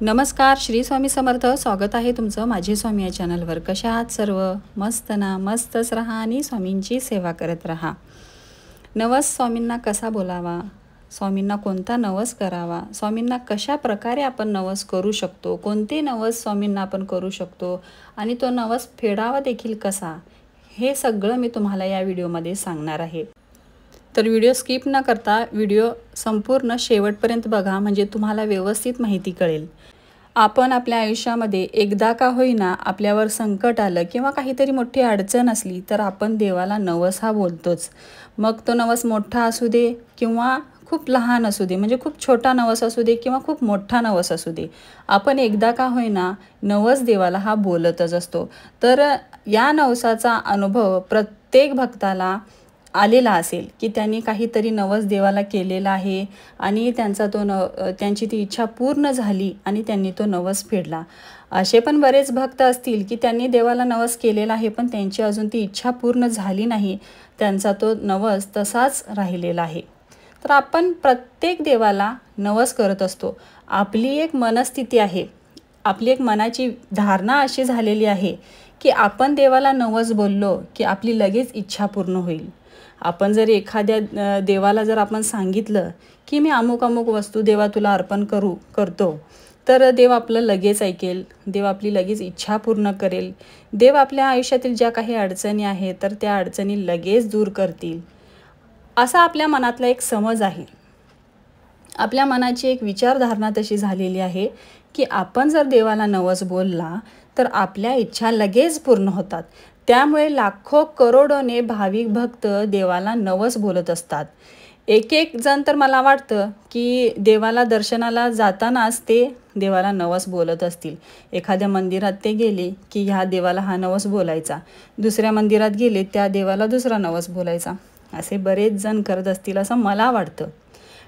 नमस्कार, श्री स्वामी समर्थ. स्वागत आहे तुमचं माझे स्वामी या चॅनलवर. कशा आहात सर्व? मस्त ना? मस्तच राहा आणि स्वामींची सेवा करत राहा. नवस स्वामींना कसा बोलावा, स्वामींना कोणता नवस करावा, स्वामींना कशा प्रकारे आपण नवस करू शकतो, कोणते नवस स्वामींना आपण करू शकतो आणि तो नवस फेडावा देखील कसा, हे सगळं मी तुम्हाला या व्हिडिओमध्ये सांगणार आहे. तर व्हिडिओ स्किप न करता व्हिडिओ संपूर्ण शेवटपर्यंत बघा, म्हणजे तुम्हाला व्यवस्थित माहिती कळेल. आपण आपल्या आयुष्यामध्ये एकदा का होईना आपल्यावर संकट आलं किंवा काहीतरी मोठी अडचण असली तर आपण देवाला नवस हा बोलतोच. मग तो नवस मोठा असू दे किंवा खूप लहान असू दे, म्हणजे खूप छोटा नवस असू दे किंवा खूप मोठा नवस असू दे, आपण एकदा का होईना नवस देवाला हा बोलतच असतो. तर या नवसाचा अनुभव प्रत्येक भक्ताला आलेला असेल की त्यांनी काहीतरी नवस देवाला केलेला आहे आणि त्यांची ती इच्छा पूर्ण झाली आणि त्यांनी तो नवस फेडला. असे पण बरेच भक्त असतील की त्यांनी देवाला नवस केलेला आहे पण त्यांची अजून ती इच्छा पूर्ण झाली नाही, त्यांचा तो नवस तसाच राहिलेला आहे. तर आपण प्रत्येक देवाला नवस करत असतो. आपली एक मनस्थिती आहे, आपली एक मनाची धारणा अशी झालेली आहे की आपण देवाला नवस बोललो की आपली लगेच इच्छा पूर्ण होईल. आपण जर एखाद्या देवाला जर आपण सांगितलं की मी अमुक अमुक वस्तू देवा तुला अर्पण करतो, तर देव आपलं लगेच ऐकेल, देव आपली लगेच इच्छा पूर्ण करेल, देव आपल्या आयुष्यातील ज्या काही अडचणी आहेत तर त्या अडचणी लगेच दूर करतील, असा आपल्या मनातला एक समज आहे. आपल्या मनाची एक विचारधारणा तशी झालेली आहे की आपण जर देवाला नवस बोलला तर आपल्या इच्छा लगेच पूर्ण होतात. त्यामुळे लाखो करोडोने भाविक भक्त देवाला नवस बोलत असतात. एक जण तर मला वाटतं की देवाला दर्शनाला जातानाच ते देवाला नवस बोलत असतील. एखाद्या मंदिरात ते गेले की ह्या देवाला हा नवस बोलायचा, दुसऱ्या मंदिरात गेले त्या देवाला दुसरा नवस बोलायचा, असे बरेच जण करत असतील असं मला वाटतं.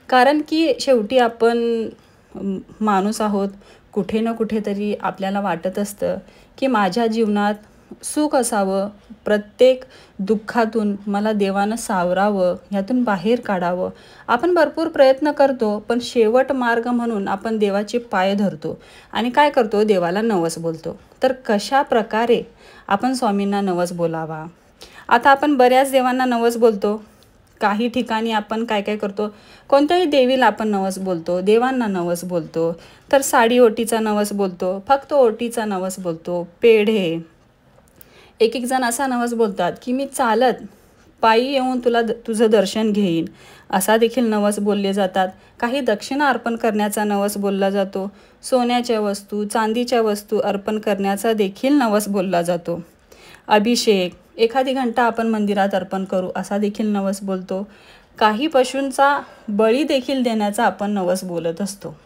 कारण की शेवटी आपण माणूस आहोत, कुठे ना कुठेतरी आपल्याला वाटत असतं की माझ्या जीवनात सुख असावं, प्रत्येक दुःखातून मला देवानं सावरावं, ह्यातून बाहेर काढावं. आपण भरपूर प्रयत्न करतो पण शेवट मार्ग म्हणून आपण देवाचे पाय धरतो आणि काय करतो, देवाला नवस बोलतो. तर कशा प्रकारे आपण स्वामींना नवस बोलावा? आता आपण बऱ्याच देवांना नवस बोलतो. काही ठिकाणी आपण काय करतो, कोणत्याही देवीला आपण नवस बोलतो, देवांना नवस बोलतो. तर साडी ओटीचा नवस बोलतो, फक्त ओटीचा नवस बोलतो, पेढे. एक जण असा नवस बोलतात की मी चालत पायी येऊन तुझं दर्शन घेईन, असा देखील नवस बोलले जातात. काही दक्षिणा अर्पण करण्याचा नवस बोलला जातो. सोन्याच्या वस्तू, चांदीच्या वस्तू अर्पण करण्याचा देखील नवस बोलला जातो. अभिषेक, एखादी घंटा आपण मंदिरात अर्पण करू, असा देखील नवस बोलतो. काही पशूंचा बळी देखील देण्याचा आपण नवस बोलत असतो.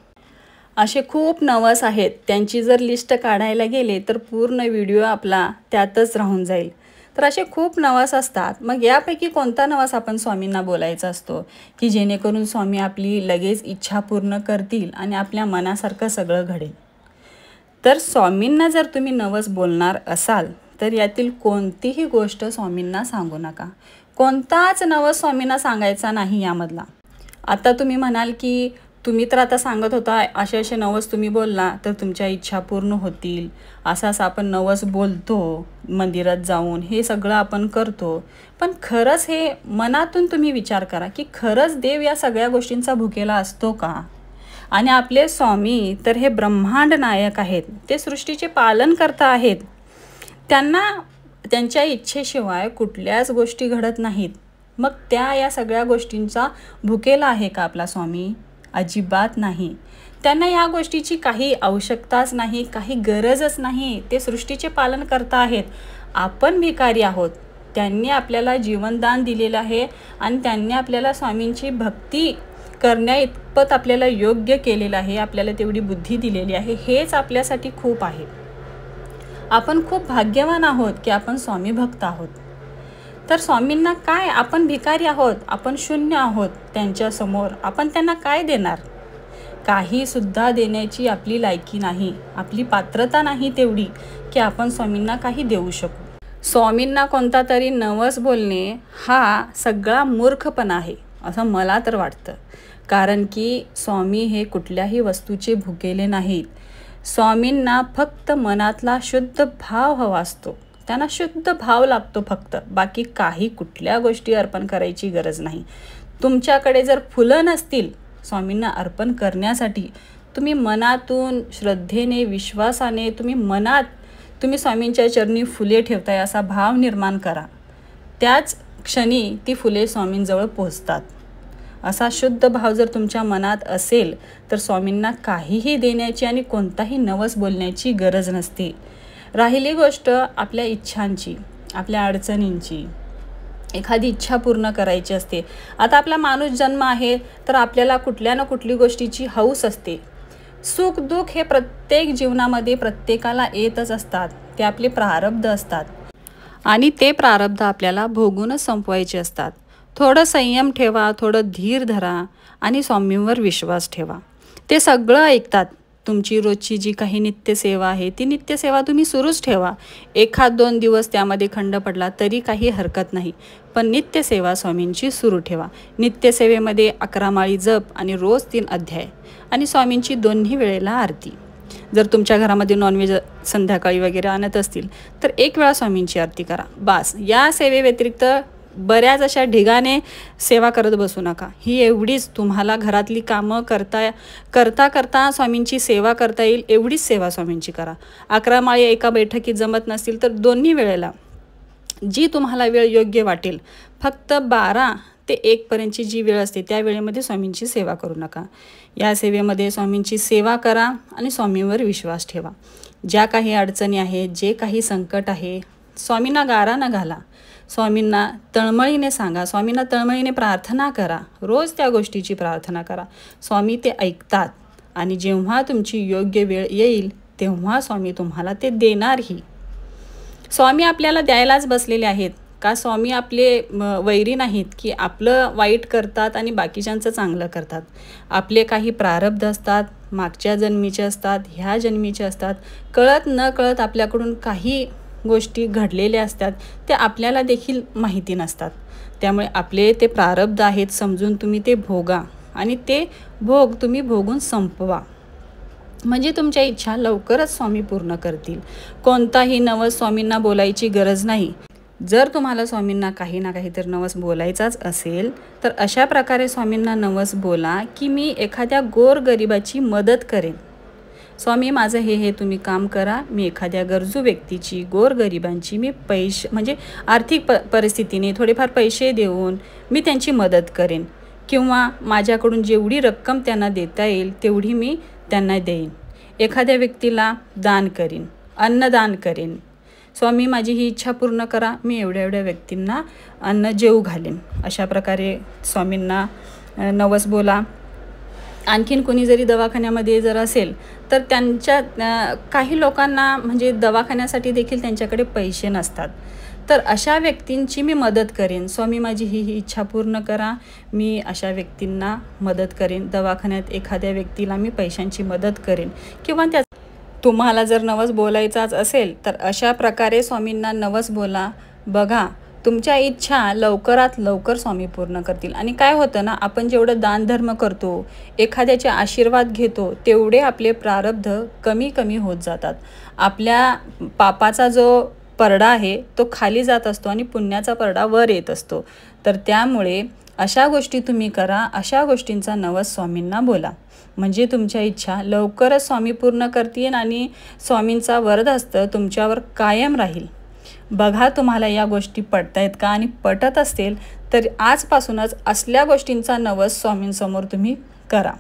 असे खूप नवस आहेत. त्यांची जर लिस्ट काढायला गेले तर पूर्ण व्हिडिओ आपला त्यातच राहून जाईल. तर असे खूप नवस असतात. मग यापैकी कोणता नवस आपण स्वामींना बोलायचा असतो की जेणेकरून स्वामी आपली लगेच इच्छा पूर्ण करतील आणि आपल्या मनासारखं सगळं घडेल? तर स्वामींना जर तुम्ही नवस बोलणार असाल तर यातील कोणतीही गोष्ट स्वामींना सांगू नका. कोणताच नवस स्वामींना सांगायचा नाही यामधला. आता तुम्ही म्हणाल की तुम्ही तर आता सांगत होता असे नवस तुम्ही बोलला तर तुमच्या इच्छा पूर्ण होतील, असं आपण नवस बोलतो मंदिरात जाऊन, हे सगळं आपण करतो. पण खरंच हे मनातून तुम्ही विचार करा की खरंच देव या सगळ्या गोष्टींचा भुकेला असतो का? आणि आपले स्वामी तर हे ब्रह्मांड नायक आहेत, ते सृष्टीचे पालन करता आहेत. त्यांच्या इच्छेशिवाय कुठल्याच गोष्टी घडत नाहीत. मग या सगळ्या गोष्टींचा भुकेला आहे का आपला स्वामी? अजिबात नाही. त्यांना या गोष्टीची काही आवश्यकताच नाही, काही गरजच नाही. ते सृष्टीचे पालन करता आहेत. आपण भिकारी आहोत. त्यांनी आपल्याला जीवनदान दिलेलं आहे आणि त्यांनी आपल्याला स्वामींची भक्ती करण्या इतपत आपल्याला योग्य केलेलं आहे, आपल्याला तेवढी बुद्धी दिलेली आहे. हेच आपल्यासाठी खूप आहे. आपण खूप भाग्यवान आहोत की आपण स्वामी भक्त आहोत. तर स्वामींना काय, आपण भिकारी आहोत, आपण शून्य आहोत त्यांच्यासमोर. आपण त्यांना काय देणार? काही सुद्धा देण्याची आपली लायकी नाही, आपली पात्रता नाही तेवढी की आपण स्वामींना काही देऊ शकू. स्वामींना कोणता तरी नवस बोलणे हा सगळा मूर्खपणा आहे असं मला तर वाटतं. कारण की स्वामी हे कुठल्याही वस्तूचे भुकेले नाहीत. स्वामींना फक्त मनातला शुद्ध भाव हवा असतो. त्यांना शुद्ध भाव लागतो फक्त. बाकी काही कुठल्या गोष्टी अर्पण करायची गरज नाही. तुमच्याकडे जर फुलं नसतील स्वामींना अर्पण करण्यासाठी, तुम्ही मनातून श्रद्धेने विश्वासाने तुम्ही स्वामींच्या चरणी फुले ठेवताय असा भाव निर्माण करा. त्याच क्षणी ती फुले स्वामींजवळ पोहोचतात. असा शुद्ध भाव जर तुमच्या मनात असेल तर स्वामींना काहीही देण्याची आणि कोणताही नवस बोलण्याची गरज नसते. राहिली गोष्ट आपल्या इच्छांची, आपल्या अडचणींची. एखादी इच्छा पूर्ण करायची असते. आता आपला माणूस जन्म आहे तर आपल्याला कुठल्या ना कुठली गोष्टीची हौस असते. सुख दुःख हे प्रत्येक जीवनामध्ये प्रत्येकाला येतच असतात. ते आपले प्रारब्ध असतात आणि ते प्रारब्ध आपल्याला भोगूनच संपवायचे असतात. थोडं संयम ठेवा, थोडं धीर धरा आणि स्वामींवर विश्वास ठेवा. ते सगळं ऐकतात. तुमची रोजची जी काही नित्यसेवा आहे ती नित्यसेवा तुम्ही सुरूच ठेवा. 1-2 दिवस त्यामध्ये खंड पडला तरी काही हरकत नाही, पण नित्यसेवा स्वामींची सुरू ठेवा. नित्यसेवेमध्ये 11 माळी जप आणि रोज 3 अध्याय आणि स्वामींची दोन्ही वेळेला आरती. जर तुमच्या घरामध्ये नॉनव्हेज संध्याकाळी वगैरे आणत असतील तर 1 वेळा स्वामींची आरती करा बास. या सेवेव्यतिरिक्त बऱ्याच अशा ढिगाने सेवा करत बसू नका. ही एवढीच तुम्हाला घरातली कामं करता स्वामींची सेवा करता येईल एवढीच सेवा स्वामींची करा. 11 माळी एका बैठकीत जमत नसतील तर दोन्ही वेळेला जी तुम्हाला वेळ योग्य वाटेल, फक्त 12 ते 1 पर्यंतची जी वेळ असते त्या वेळेमध्ये स्वामींची सेवा करू नका. या सेवेमध्ये स्वामींची सेवा करा आणि स्वामींवर विश्वास ठेवा. ज्या काही अडचणी आहेत, जे काही संकट आहे, स्वामींना गारा न घाला. स्वामींना तळमळीने सांगा. स्वामींना तळमळीने प्रार्थना करा. रोज त्या गोष्टीची प्रार्थना करा. स्वामी ते ऐकतात आणि जेव्हा तुमची योग्य वेळ येईल तेव्हा स्वामी तुम्हाला ते देणारही. स्वामी आपल्याला द्यायलाच बसलेले आहेत. का स्वामी आपले वैरी नाहीत की आपलं वाईट करतात आणि बाकीच्यांचं चांगलं करतात. आपले काही प्रारब्ध असतात, मागच्या जन्मीचे असतात, ह्या जन्मीचे असतात. कळत न कळत आपल्याकडून काही गोष्टी घडलेल्या असतात, ते आपल्याला देखील माहिती नसतात. त्यामुळे आपले ते प्रारब्ध आहेत समजून तुम्ही ते भोगा आणि ते भोग तुम्ही भोगून संपवा. म्हणजे तुमच्या इच्छा लवकरच स्वामी पूर्ण करतील. कोणताही नवस स्वामींना बोलायची गरज नाही. जर तुम्हाला स्वामींना काही ना काहीतरी नवस बोलायचाच असेल तर अशा प्रकारे स्वामींना नवस बोला की मी एखाद्या गोरगरिबाची मदत करेन. स्वामी माझं हे तुम्ही काम करा. मी एखाद्या गरजू व्यक्तीची, गोरगरिबांची मी म्हणजे आर्थिक परिस्थितीने थोडेफार पैसे देऊन मी त्यांची मदत करेन किंवा माझ्याकडून जेवढी रक्कम त्यांना देता येईल तेवढी मी त्यांना देईन. एखाद्या व्यक्तीला दान करीन, अन्नदान करेन. स्वामी माझी ही इच्छा पूर्ण करा. मी एवढ्या व्यक्तींना अन्न जेवू घालेन. अशा प्रकारे स्वामींना नवस बोला. आणखीन कोणी जरी दवाखान्यामध्ये जर असेल तर त्यांच्या काही लोकांना म्हणजे दवाखान्यासाठी देखील त्यांच्याकडे पैसे नसतात. तर अशा व्यक्तींची मी मदत करेन. स्वामी माझी ही इच्छा पूर्ण करा. मी अशा व्यक्तींना मदत करेन. दवाखान्यात एखाद्या व्यक्तीला मी पैशांची मदत करेन किंवा त्या तुम्हाला जर नवस बोलायचाच असेल तर अशा प्रकारे स्वामींना नवस बोला. बघा तुमच्या इच्छा लवकरात लवकर स्वामी पूर्ण करतील. आणि काय होतं ना, आपण जेवढं दानधर्म करतो, एखाद्याचे आशीर्वाद घेतो, तेवढे आपले प्रारब्ध कमी कमी होत जातात. आपल्या पापाचा जो परडा आहे तो खाली जात असतो आणि पुण्याचा परडा वर येत असतो. तर त्यामुळे अशा गोष्टी तुम्ही करा. अशा गोष्टींचा नवस स्वामींना बोला. म्हणजे तुमच्या इच्छा लवकरच स्वामी पूर्ण करतील आणि स्वामींचा वरदहस्त तुमच्यावर कायम राहील. बघा तुम्हाला या गोष्टी पटतायत का? आणि पटत असतील तर आजपासूनच असल्या गोष्टींचा नवस स्वामींसमोर तुम्ही करा.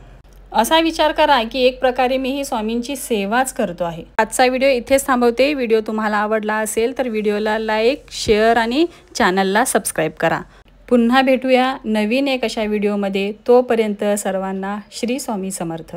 असा विचार करा की एक प्रकारे मी ही स्वामींची सेवाच करतो आहे. आजचा व्हिडिओ इथेच थांबवते. व्हिडिओ तुम्हाला आवडला असेल तर व्हिडिओला लाईक, शेअर आणि चॅनलला सबस्क्राईब करा. पुन्हा भेटूया नवीन एक अशा व्हिडिओमध्ये. तोपर्यंत सर्वांना श्री स्वामी समर्थ.